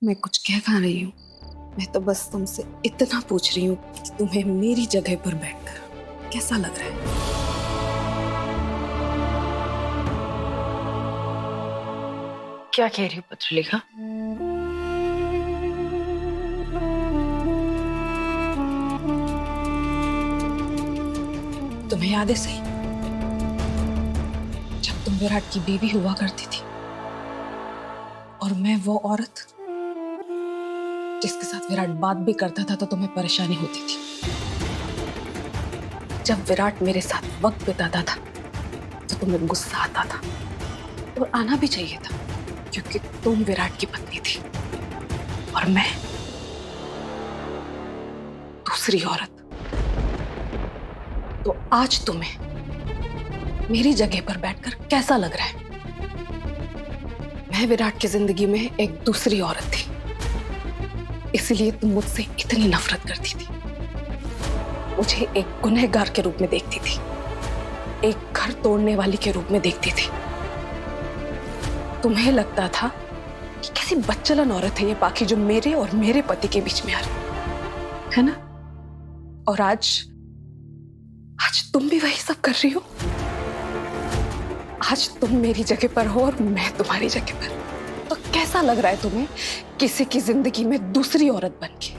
मैं कुछ कह कहाँ रही हूँ। मैं तो बस तुमसे इतना पूछ रही हूँ कि तुम्हें मेरी जगह पर बैठकर कैसा लग रहा है। क्या कह रही हो पत्रलेखा? तुम्हें याद है सही, जब तुम विराट की बीवी हुआ करती थी और मैं वो औरत जिसके साथ विराट बात भी करता था तो तुम्हें परेशानी होती थी। जब विराट मेरे साथ वक्त बिताता था तो तुम्हें गुस्सा आता था, और आना भी चाहिए था क्योंकि तुम विराट की पत्नी थी और मैं दूसरी औरत। तो आज तुम्हें मेरी जगह पर बैठकर कैसा लग रहा है? मैं विराट की जिंदगी में एक दूसरी औरत थी, इसलिए तुम मुझसे इतनी नफरत करती थी, मुझे एक गुनहगार के रूप में देखती थी, एक घर तोड़ने वाली के रूप में देखती थी। तुम्हें लगता था कि कैसी बच्चलन औरत है ये पाखी जो मेरे और मेरे पति के बीच में आ रही है ना। और आज तुम भी वही सब कर रही हो। आज तुम मेरी जगह पर हो और मैं तुम्हारी जगह पर। तो कैसा लग रहा है तुम्हें किसी की जिंदगी में दूसरी औरत बन के?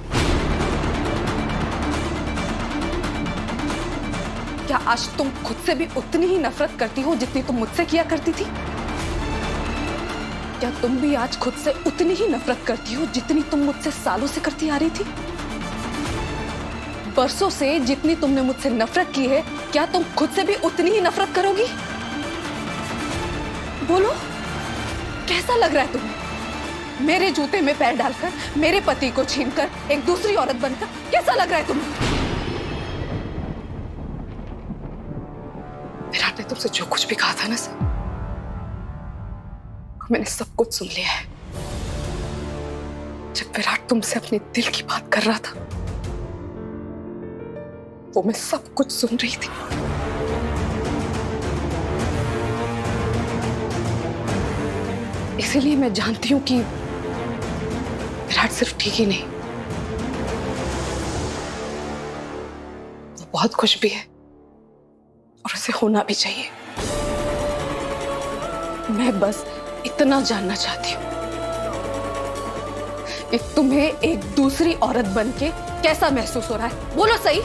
क्या आज तुम खुद से भी उतनी ही नफरत करती हो जितनी तुम मुझसे किया करती थी? क्या तुम भी आज खुद से उतनी ही नफरत करती हो जितनी तुम मुझसे सालों से करती आ रही थी? बरसों से जितनी तुमने मुझसे नफरत की है, क्या तुम खुद से भी उतनी ही नफरत करोगी? बोलो, कैसा लग रहा है तुम्हें मेरे जूते में पैर डालकर, मेरे पति को छीनकर एक दूसरी औरत बनकर? कैसा लग रहा है तुम्हें? विराट ने तुमसे जो कुछ भी कहा था ना सर, मैंने सब कुछ सुन लिया है। जब विराट तुमसे अपने दिल की बात कर रहा था वो मैं सब कुछ सुन रही थी। इसीलिए मैं जानती हूं कि विराट सिर्फ ठीक ही नहीं, वो बहुत खुश भी है और उसे होना भी चाहिए। मैं बस इतना जानना चाहती हूँ कि तुम्हें एक दूसरी औरत बनके कैसा महसूस हो रहा है। बोलो सही।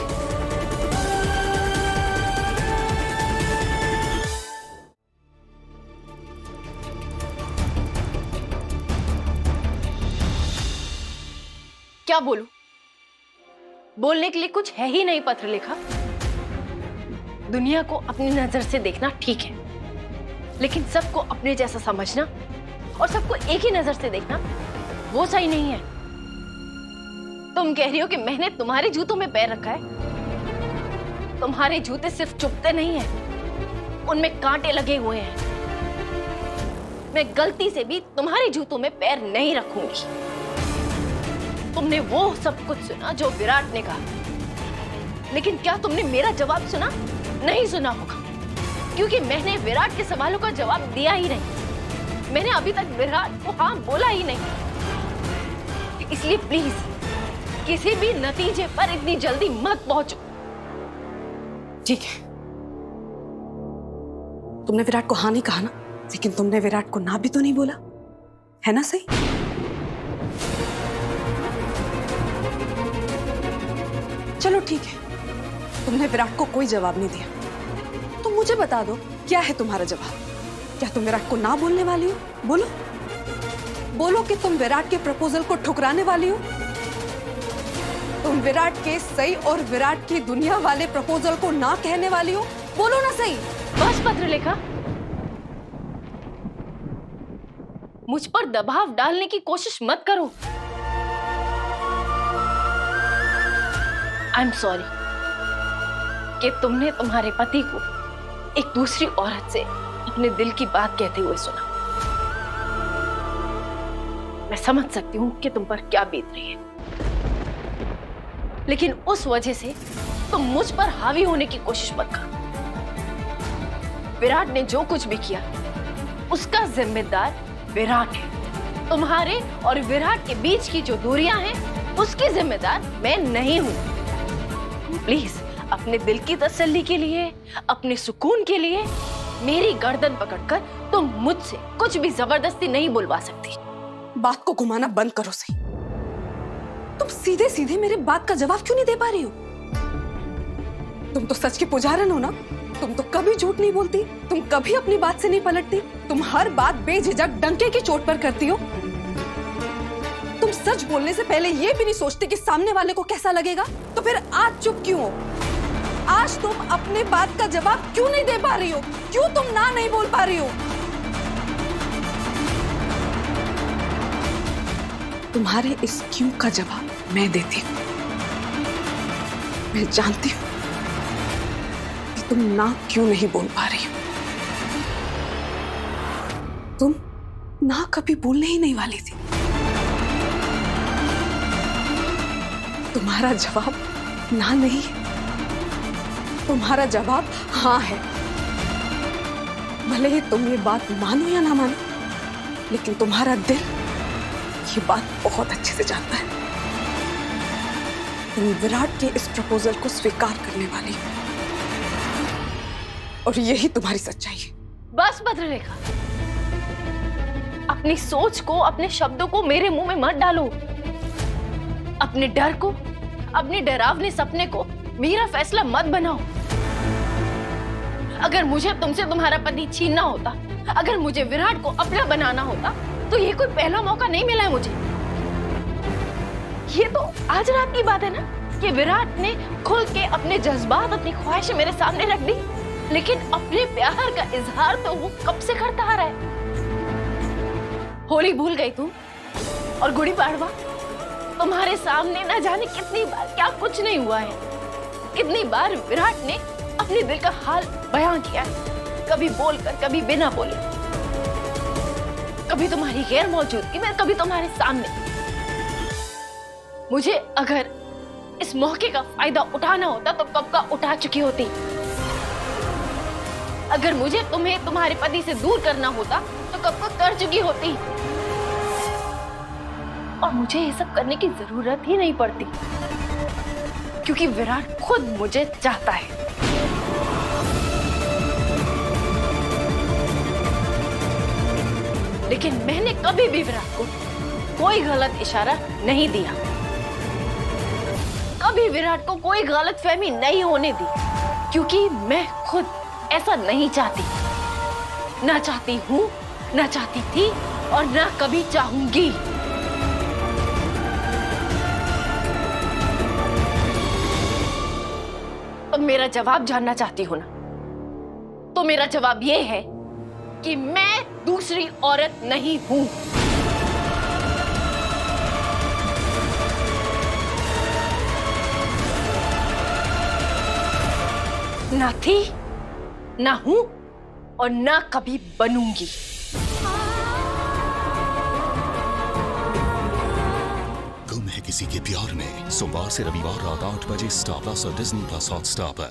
क्या बोलूं? बोलने के लिए कुछ है ही नहीं पत्रलेखा। दुनिया को अपनी नजर से देखना ठीक है, लेकिन सबको अपने जैसा समझना और सबको एक ही नजर से देखना वो सही नहीं है। तुम कह रही हो कि मैंने तुम्हारे जूतों में पैर रखा है। तुम्हारे जूते सिर्फ चुभते नहीं हैं, उनमें कांटे लगे हुए हैं। मैं गलती से भी तुम्हारे जूतों में पैर नहीं रखूंगी। तुमने वो सब कुछ सुना जो विराट ने कहा, लेकिन क्या तुमने मेरा जवाब सुना? नहीं सुना होगा, क्योंकि मैंने विराट के सवालों का जवाब दिया ही नहीं। मैंने अभी तक विराट को हाँ बोला ही नहीं। इसलिए प्लीज किसी भी नतीजे पर इतनी जल्दी मत पहुंचो। ठीक है, तुमने विराट को हाँ नहीं कहा ना, लेकिन तुमने विराट को ना भी तो नहीं बोला, है ना सही? चलो ठीक है, तुमने विराट को कोई जवाब नहीं दिया, तो मुझे बता दो क्या है तुम्हारा जवाब? क्या तुम विराट को ना बोलने वाली हो? बोलो, बोलो कि तुम विराट के प्रपोजल को ठुकराने वाली हो। तुम विराट के सही और विराट की दुनिया वाले प्रपोजल को ना कहने वाली हो। बोलो ना सही। बस पत्रलेखा, मुझ पर दबाव डालने की कोशिश मत करो। आई एम सॉरी कि तुमने तुम्हारे पति को एक दूसरी औरत से अपने दिल की बात कहते हुए सुना। मैं समझ सकती हूं कि तुम पर क्या बीत रही है, लेकिन उस वजह से तुम मुझ पर हावी होने की कोशिश मत करो। विराट ने जो कुछ भी किया उसका जिम्मेदार विराट है। तुम्हारे और विराट के बीच की जो दूरियां हैं, उसकी जिम्मेदार मैं नहीं हूं। प्लीज अपने दिल की तसल्ली के लिए, अपने सुकून के लिए मेरी गर्दन पकड़कर तुम मुझसे कुछ भी जबरदस्ती नहीं बुलवा सकती। बात को घुमाना बंद करो सही। तुम सीधे सीधे मेरे बात का जवाब क्यों नहीं दे पा रही हो? तुम तो सच की पुजारन हो ना। तुम तो कभी झूठ नहीं बोलती, तुम कभी अपनी बात से नहीं पलटती, तुम हर बात बेझिझक डंके की चोट पर करती हो। तुम सच बोलने से पहले ये भी नहीं सोचते कि सामने वाले को कैसा लगेगा। तो फिर आज चुप क्यों हो? आज तुम अपने बात का जवाब क्यों नहीं दे पा रही हो? क्यों तुम ना नहीं बोल पा रही हो? तुम्हारे इस क्यों का जवाब मैं देती हूँ। मैं जानती हूँ कि तुम ना क्यों नहीं बोल पा रही हो। तुम ना कभी बोलने ही नहीं वाली थी। तुम्हारा जवाब ना नहीं है, तुम्हारा जवाब हाँ है। भले ही तुम ये बात मानो या ना मानो, लेकिन तुम्हारा दिल ये बात बहुत अच्छे से जानता है। तुम विराट के इस प्रपोजल को स्वीकार करने वाली हो, और यही तुम्हारी सच्चाई है। बस भद्ररेखा, अपनी सोच को, अपने शब्दों को मेरे मुंह में मत डालो। अपने डर को, अपने डरावने सपने को मेरा फैसला मत बनाओ। अगर मुझे तुमसे तुम्हारा पति छीनना होता, अगर मुझे विराट को अपना बनाना होता, तो ये कोई पहला मौका नहीं मिला है मुझे। ये तो आज रात की बात है ना कि विराट ने खुल के अपने जज्बात, अपनी ख्वाहिशें मेरे सामने रख दी, लेकिन अपने प्यार का इजहार तो वो कब से करता आ रहा है। होली भूल गई तुम, और गुड़ी पाड़वा तुम्हारे सामने न जाने कितनी बार क्या कुछ नहीं हुआ है। कितनी बार विराट ने अपने दिल का हाल बयां किया है, कभी बोलकर, कभी बिना बोले, कभी तुम्हारी गैर मौजूदगी में, कभी तुम्हारे सामने। मुझे अगर इस मौके का फायदा उठाना होता तो कब का उठा चुकी होती। अगर मुझे तुम्हें तुम्हारे पति से दूर करना होता तो कब का कर चुकी होती। और मुझे ये सब करने की जरूरत ही नहीं पड़ती, क्योंकि विराट खुद मुझे चाहता है। लेकिन मैंने कभी भी विराट को कोई गलत इशारा नहीं दिया, कभी विराट को कोई गलतफहमी नहीं होने दी, क्योंकि मैं खुद ऐसा नहीं चाहती। ना चाहती हूं, ना चाहती थी, और ना कभी चाहूंगी। तो मेरा जवाब जानना चाहती हो ना? तो मेरा जवाब ये है कि मैं दूसरी औरत नहीं हूं। ना थी, ना हूं, और ना कभी बनूंगी। गुम है किसी के प्यार में, सोमवार से रविवार रात 8 बजे स्टार प्लस और डिज्नी प्लस हॉटस्टार पर।